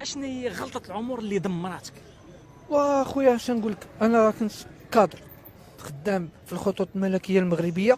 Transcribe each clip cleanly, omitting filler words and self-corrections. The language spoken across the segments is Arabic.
اشنا هي غلطه العمر اللي دمراتك؟ واخويا اش نقول لك، انا راه كنت كادر خدام في الخطوط الملكيه المغربيه،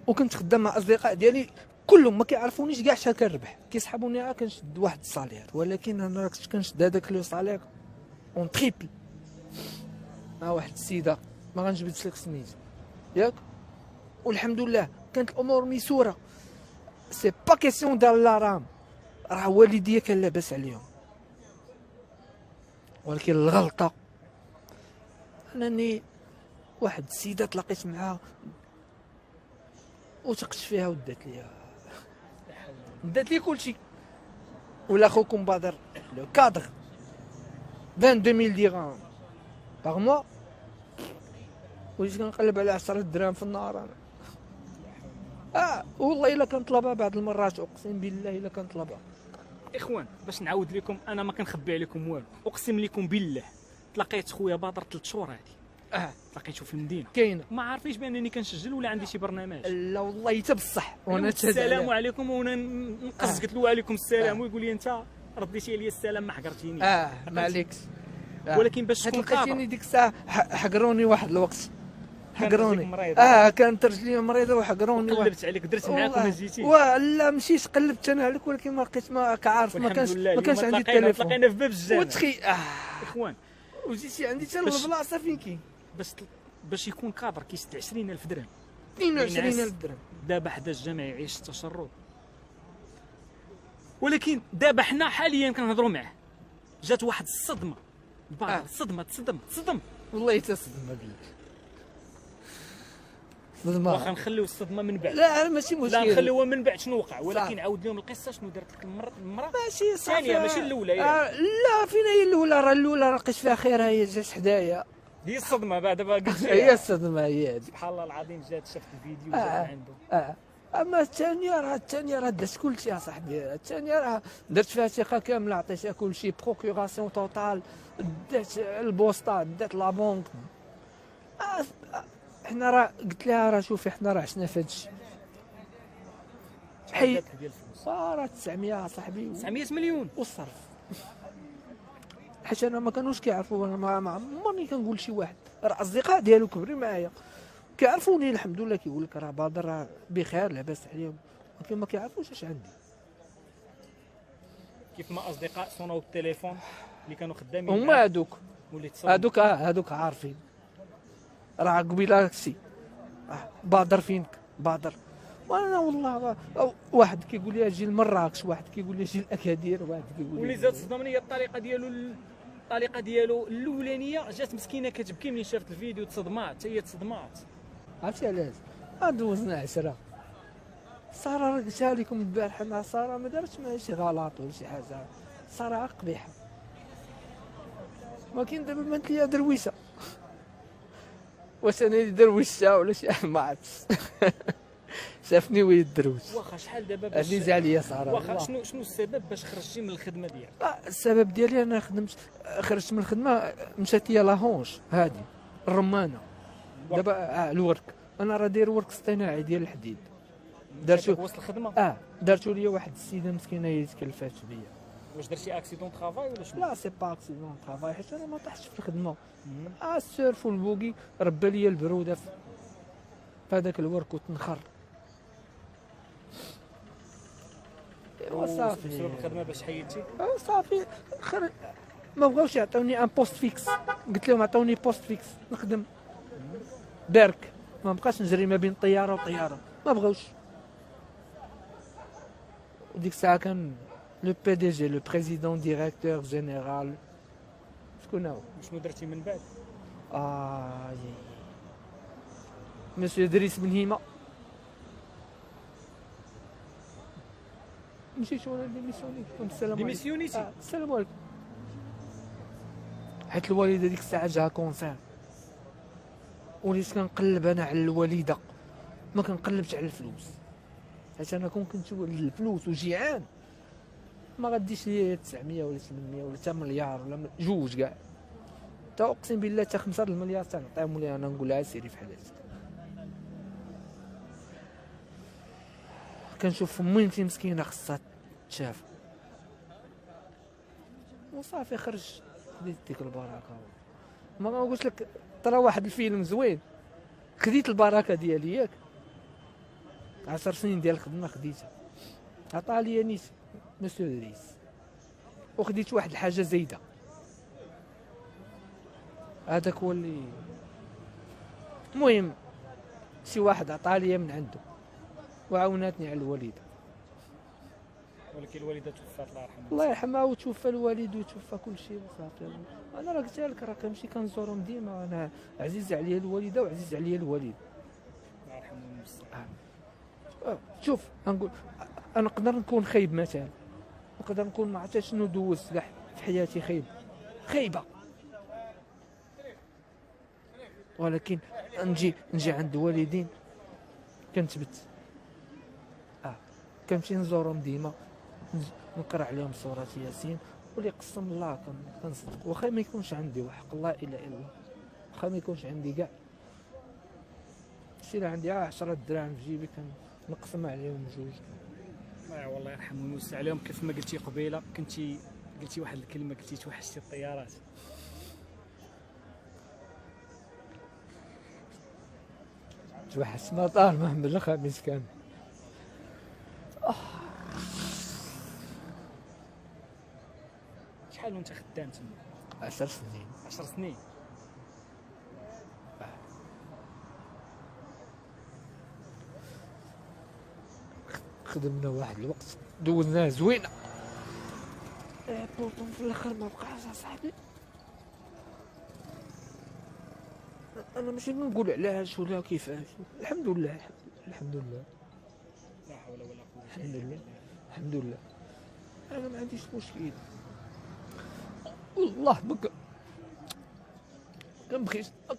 وكنت خدام مع اصدقاء ديالي كلهم ما كيعرفونيش كاع شحال كنربح، كيسحبوني عا كنشد واحد الصالير، ولكن انا راه كنت كنشد هذاك لو صالير اون تريبل مع واحد السيده ما غنجبدش لك سميتو ياك. والحمد لله كانت الامور ميسوره، سي با كيسيون دار الارام، راه والديا كان لاباس عليهم. ولكن الغلطه انني واحد السيده تلاقيت معاها وثقت فيها ودات لي كلشي. ولا خوكم بدر لو كادر 22000 درهم باغ موا، وليت كنقلب على 10 دراهم في النهار انا. والله الا كنطلبها بعض المرات، اقسم بالله الا كنطلبها. اخوان باش نعاود لكم، انا ما كنخبي عليكم والو، اقسم لكم بالله تلاقيت خويا بدر 3 شهور هادي، تلاقيتو في المدينه كاينه، ما عارفينش بانني كنسجل ولا عندي شي برنامج. لا والله حتى بصح، وانا السلام عليكم، وانا نقز قلت له وعليكم السلام، ويقول لي انت رديتي عليا السلام ما حقرتينيش. ما عليكش. ولكن باش تكون لقيتيني ديك الساعه حقروني واحد الوقت، حقروني. كانت رجلي مريضه وحقروني. قلبت عليك، درت معاك وما جيتيش. لا مشيت قلبت انا عليك، ولكن ما لقيت، ما كعارف ما كانش عندي التليفون. تلاقينا في باب الجامع وتخي اخوان، وجيتي عندي حتى البلاصه فين كاين. باش يكون كادر كيسد 20000 درهم، 22000 درهم. دابا حدا الجامع يعيش التشرد، ولكن دابا حنا حاليا كنهضروا معاه جات واحد الصدمه. تصدم والله حتى صدمه بالله. واخا نخليو الصدمه من بعد. لا ماشي مشكل، لا نخليوها من بعد شنو وقع، ولكن عاود لهم القصه شنو دارت لك المراه ماشي الثانيه ماشي الاولى. لا فين هي الاولى؟ راه الاولى لقيت فيها خير، هي جات حدايا. هي الصدمه بعد ما قلت هي الصدمه هي هذه. سبحان الله العظيم، جات شافت الفيديو جات عنده. اما الثانيه راه دات كلشي يا صاحبي. الثانيه راه درت فيها ثقه كامله، عطيتها كلشي، بروكوراسيون توتال، دات البوسطه، دات لا بونك. حنا راه قلت لها راه شوفي حنا راه عشنا في هادشي حي راه 900 صاحبي 900 مليون والصرف. حيت انا ما كانوش كيعرفوا، انا ما عمرني كنقول لشي واحد، راه اصدقاء ديالو كبرين معايا كيعرفوني الحمد لله، كيقول لك راه بدر راه بخير لاباس عليهم، ولكن ما كيعرفوش اش عندي. كيف ما اصدقاء صونوا التليفون اللي كانوا خدامين هما هادوك عارفين، راه قبيله هادشي بدر فينك بدر. وانا والله واحد كيقول لي اجي لمراكش، واحد كيقول لي اجي لاكادير، واحد كيقول لي. واللي زاد صدمني هي الطريقه ديالو الاولانيه، جات مسكينه كتبكي ملي شافت الفيديو، تصدمات حتى هي تصدمات. عرفتي علاش؟ دوزنا 10 ساره، راه قلتها لكم البارحه، مع ساره ما دارتش معايا شي غلط ولا شي حاجه، ساره قبيحه، ولكن دابا بانت ليا درويشه. واش انا درويشه ولا شي ما عرفتش. شافني وهي درويش. واخا شحال دابا باش اللي زعل ليا صراحه. واخا شنو السبب باش خرجتي من الخدمه ديالك؟ السبب ديالي انا خرجت من الخدمه، مشات ليا لاهونج هادي الرمانه دابا الورك. انا راه داير ورك اصطناعي ديال الحديد، درتو وسط الخدمه. درتو ليا واحد السيده مسكينه هي تكلفات بيا. واش درتي اكسيدون طرافاي ولا شنو؟ لا سي با اكسيدون طرافاي، حيت انا ما طحتش في الخدمه. السيرف والبوكي ربى ليا البروده في هذاك الورك وتنخر. صافي بسبب الخدمه باش حيدتي؟ صافي ما بغاوش يعطوني ان بوست فيكس، قلت لهم عطوني بوست فيكس نخدم برك، ما بقاش نجري ما بين طياره وطياره، ما بغاوش. وديك الساعه كان لو بي دي جي، لو بريزيدون ديريكتور جينيرال، شكون هو؟ شنو درتي من بعد؟ مسيو دريس بن هيما. مشيت وانا ديميسيونيتي. السلام عليكم. حيت الوالده ديك الساعه جاها كونسير، وليت كنقلب انا على الوالده، ما كنقلبش على الفلوس، حيت انا كون كنت الفلوس وجيعان ما غاديش ليا 900 ولا 800 ولا حتى مليار ولا جوج كاع، تا اقسم بالله حتى 5 المليار تنعطيهم لي انا، نقول لها سيري في حالاتك. كنشوف ميمتي مسكينه خصها تشاف، وصافي خرج خديت ديك البركه. ما قلت لك ترى واحد الفيلم زوين، خديت البركه ديالي ياك 10 سنين ديال الخدمه خديتها، عطا لي نيت مسيو الرئيس، وخديت واحد الحاجه زايده. هذاك هو اللي المهم شي واحد عطا لي من عنده وعاوناتني على الوالده. ولكن الوالده توفات الله يرحمها. الله يرحمها، وتوفى الوالد وتوفى كل شيء وصافي. انا راه قلت لك راه كنمشي كنزورهم ديما، انا عزيز عليا الوالده وعزيز عليا الوالد. الله يرحمهم ويمسيه. شوف نقول انا نقدر نكون خايب مثلا، نقدر نكون ما عرفتش شنو دوزت كاع في حياتي خايبه، ولكن نجي عند الوالدين كنثبت. كنمشي نزورهم ديما، نقرا عليهم سورة ياسين، واللي قسم الله كنصدق، واخا ما يكونش عندي وحق الله الا الله، واخا ما يكونش عندي كاع شي اللي عندي 10 دراهم في جيبي كنقسم عليهم جوج. والله يرحمهم ويوسع عليهم. كيف ما قلتي قبيله قلتي واحد الكلمه، قلتي توحشتي الطيارات. توحشت مطار محمد الخامس كامل. شحال وانت خدام تما؟ 10 سنين. 10 سنين. خدمنا واحد الوقت دوزناه زوينه، بورتون في الاخر ما بقاش اصاحبي. انا ماشي نقول علاش ولا كيفاش، الحمد لله الحمد لله لا حول ولا قوه. الحمد لله الحمد لله. انا ما عنديش مشكل والله، ما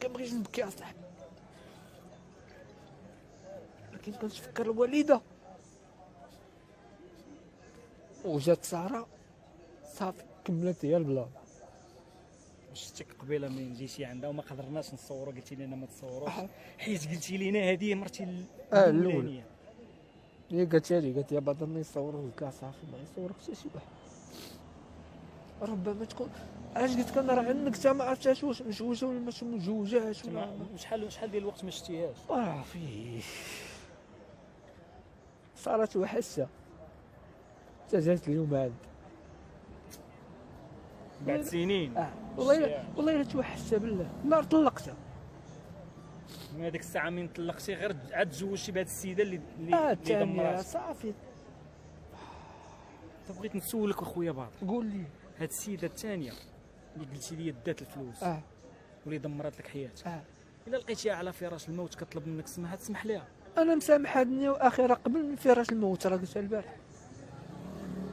كنبغيش نبكي اصاحبي، لكن كنتفكر الوالده وجات ساره صافي كملت هي البلان. شفتك قبيله من جيتي عندها وما قدرناش نصوروا، قلتي لنا ما تصوروش حيت قلتي لنا هذه مرتي الاولانيه. هي قالت لي بعد ما يصوروا الكاع صافي ما يصور حتى شي واحد. ربما تكون علاش قلت لك انا راه عندك حتى ما عرفتش واش مجوجه ولا ماشي مجوجاش. شحال ديال الوقت ما شفتيهاش؟ فيه صارت وحشه حتى جات اليوم عاد بعد سنين. والله الا توحشت بالله، نهار طلقتها. من هذيك الساعه من طلقتي غير عاد تزوجتي بهذه السيده اللي دمرات صافي. بغيت نسولك اخويا باطل، قول لي. هاد السيده الثانيه اللي قلتي لي دات الفلوس واللي دمرت لك حياتك، الا لقيتيها على فراش الموت كطلب منك السماح تسمح لها؟ انا مسامح هاد الدنيا واخره قبل من فراش الموت، راه قلتها البارح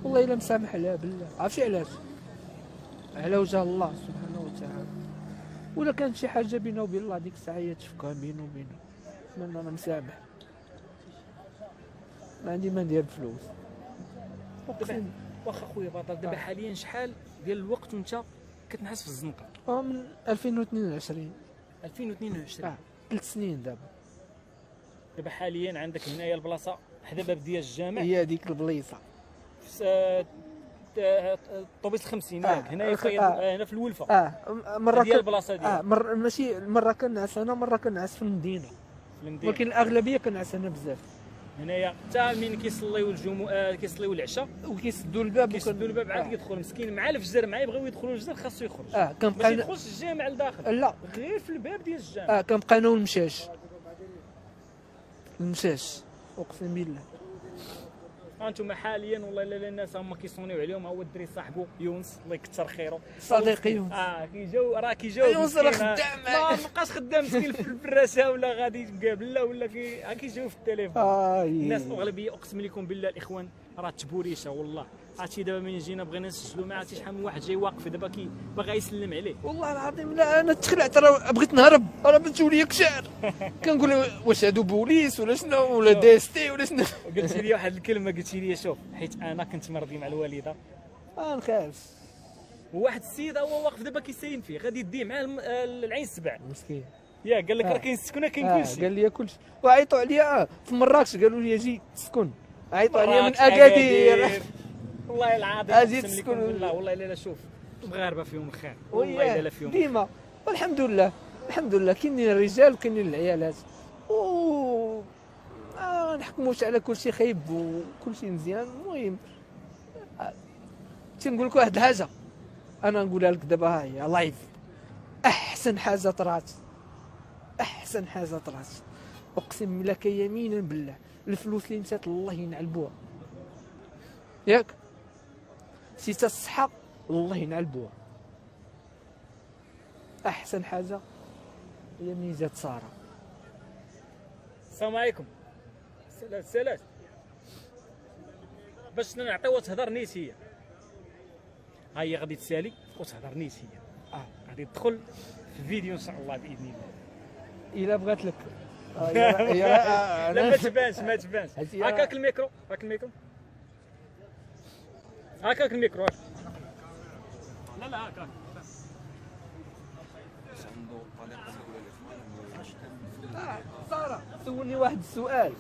والله الا مسامح لها بالله. عرفتي علاش؟ على وجه الله سبحانه وتعالى. ولا كانت شي حاجه بينه وبين الله ديك الساعه هي تفكها بينه وبينه، نتمنى انا مسامح، ما عندي ما ندير بفلوس. واخا خويا باطل دابا حاليا شحال ديال الوقت وانت كتنحس في الزنقه؟ من 2022. 2022 3 سنين دابا. دابا حاليا عندك هنايا البلاصه حدا باب ديال الجامع، هي هذيك البليصه طوبيس 50 ياك هنايا هنا في الولفه. مره ديال البلاصه ديال ماشي مره كنعس انا، مره كنعس في المدينه، ولكن الاغلبيه كنعس انا بزاف هنايا. حتى من كيصليو الجمعه كيصليو العشاء وكيسدوا الباب عاد كيدخل مسكين مع الفجر، مع يبغيو يدخلوا الفجر خاصو يخرج. كنبقى باش يدخلش الجامع لداخل، لا غير في الباب ديال الجامع. كنبقى انا المشاش اقسم بالله. انتم حاليا والله الا الناس هما كيصونيو عليهم. هو الدري صاحبو يونس الله يكثر خيره، صديقي يونس. كيجاو يونس راه خدام، ما بقاش خدام مسكين في الفراشه ولا غادي مقابله ولا كيجاو في التليفون. الناس اغلبيه اقسم لكم بالله الاخوان راه تبوريشه والله. عرفتي دابا من جينا بغينا نسجلوا معاه عرفتي شحال من واحد جاي واقف دابا باغي يسلم عليه. والله العظيم لا انا تخلعت، راه بغيت نهرب، راه بنتو ليا كثار كنقول واش هادو بوليس ولا شنو ولا دي اس تي ولا شنو. قلتي لي واحد الكلمه، قلتي لي شوف حيت انا كنت مرضي مع الوالده نخاف، وواحد السيد هو واقف دابا كيساين فيه غادي يديه مع العين السبع مسكين. قال لك راه كاين السكنه كاين كلشي. قال لي كلشي وعيطوا عليا في مراكش قالوا لي اجي تسكن، عيطوا عليا من اكادير والله العظيم اجي اقسم لكم تسكن بالله. والله الا شوف المغاربه فيهم الخير والله الا لا فيهم ديما. والحمد لله الحمد لله كاينين الرجال وكاينين العيالات و ما نحكموش على كل شيء خايب وكل شيء مزيان. المهم تنقول لك واحد الحاجه، انا نقولها لك دابا، ها هي لايف. احسن حاجه طرات، احسن حاجه طرات، اقسم لك يمينا بالله، الفلوس اللي مشات الله ينعلبوها ياك، سيتا الصحه الله ينعلبوها. احسن حاجه هي ملي جات ساره. السلام عليكم. سلام باش نعطيوها تهضر نيت هي. ها هي غادي تسالي وتهضر نيت هي. غادي تدخل في الفيديو ان شاء الله باذن الله. الا بغات لك لا ما تبانش ما تبانش. هكاك الميكرو، هاك الميكرو، هكاك الميكرو. لا لا هكاك. ساره سولني واحد السؤال،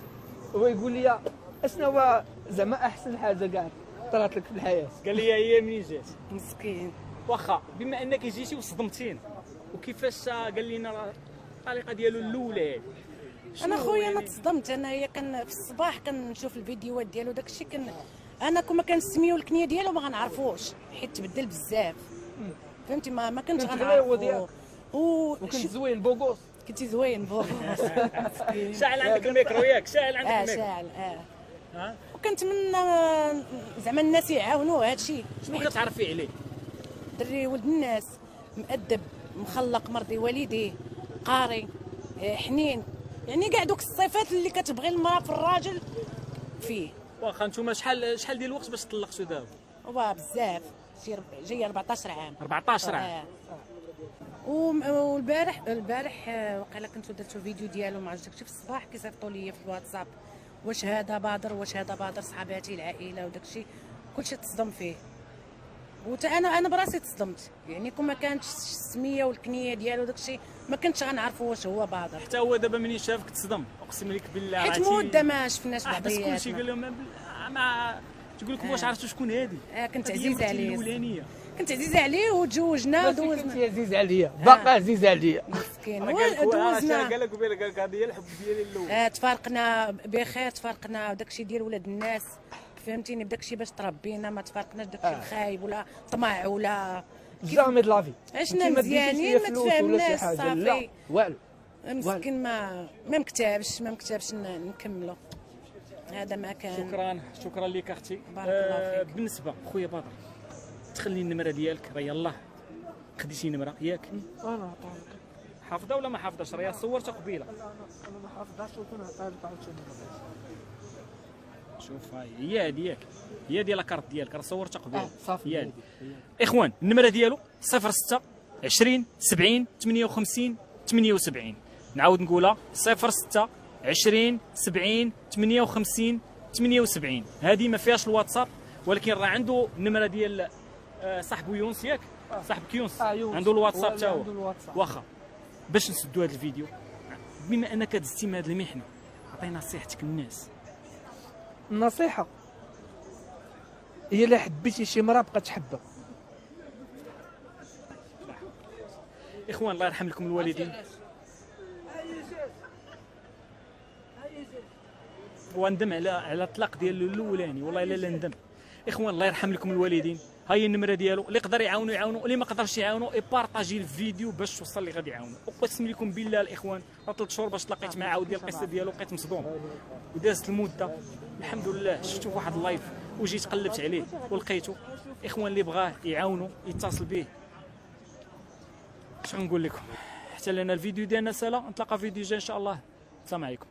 هو يقول لي اشنو هو زعما احسن حاجه كاع طرات لك في الحياه؟ قال لي هي منين جات مسكين. واخا بما انك جيتي وصدمتينا وكيفاش قال لنا الطريقه ديالو الاولى هذه. انا خويا ما تصدمت، انا هي كان في الصباح كنشوف الفيديوهات ديالو داكشي، انا كون ما كنسميو الكنيه ديالو ما غنعرفوش حيت تبدل بزاف فهمتي. ما كنتش غنعرفو وكنت زوين بوغوس. كنتي زوين بوغوس. شاعل عندك الميكرو ياك، شاعل عندك الميكرو. شاعل وكنتمنى زعما الناس يعاونوه هادشي. شنو كتعرفي عليه؟ دري ولد الناس، مؤدب، مخلق، مرضي والديه، قاري، حنين، يعني كاع دوك الصفات اللي كتبغي المراه في الراجل فيه. واخا نتوما شحال ديال الوقت باش طلقتوا دابا؟ هو بزاف، جاي 14 عام. 14 عام. والبارح وقيلا كنتو درتو فيديو ديالو مع داكشي في الصباح، كيصيفطوا لي في الواتساب واش هذا بادر، واش هذا بادر، صحاباتي العائله وداكشي كلشي تصدم فيه. وتا انا براسي تصدمت، يعني كون ما كانتش السميه والكنيه ديالو داكشي ما كنتش غنعرفوا واش هو بادر. حتى هو دابا منين شافك تصدم، اقسم لك بالله. حيت مده ما شفناش بعضياتنا. كلشي قال لهم ما تقول لكم واش عرفتوا شكون هذه. كنت عزيزه عليه الاولانيه، كنت عزيزه عليه وتزوجنا ودوزنا. كنت عزيز عليا باقا عزيز عليا مسكين. ودوزنا قال لك هذه هي الحب ديالي الاول. تفارقنا بخير، تفارقنا داكشي ديال ولاد الناس فهمتيني، بداكشي باش تربينا، ما تفارقناش داكشي الخايب ولا طمع ولا جامي د لافي. عشنا مزيانين ما تفاهمناش صافي والو. مسكين ما مكتابش نكملوا. هذا ما كان. شكرا لك اختي. بارك الله فيك. بالنسبه خويا بدر، تخلي النمره ديالك راه يلاه خديتي نمره ياك؟ انا عطاك حافظه ولا ما حافظاش؟ راه صورتها قبيله. انا ما حافظهاش وكنت عاوتاني. شوف هي هذه ياك، هي ديال لاكارت ديالك راه صورتها قبيله. صافي هي اخوان النمره ديالو 06 20 70 58 78. نعاود نقولها 06 20 70 58 78. هذه ما فيهاش الواتساب، ولكن راه عنده النمره ديال صاحبو يونس ياك، صاحب كيونس عنده الواتساب حتى هو. واخا باش نسدوا هذا الفيديو، بما انك دزتي من هذه المحنه، عطينا نصيحتك للناس. النصيحه هي الا حبيتي شي مراه بقى تحبها. اخوان الله يرحم لكم الوالدين، وندم على الطلاق ديالو الاولاني، والله الا ندم. اخوان الله يرحم لكم الوالدين، هاي النمره ديالو، اللي يقدر يعاونوا، اللي ما قدرش يعاونوا يبارطاجي الفيديو باش توصل اللي غادي يعاونوا. اقسم لكم بالله الاخوان 3 شهور باش تلاقيت مع عاود ديال القصه ديالو، بقيت مصدوم ودازت المده. الحمد لله شفتو في واحد اللايف وجيت قلبت عليه ولقيته. اخوان اللي بغاه يعاونوا يتصل به. اش غنقول لكم، حتى لنا الفيديو ديالنا سالا، نتلاقى في فيديو جاي ان شاء الله. السلام عليكم.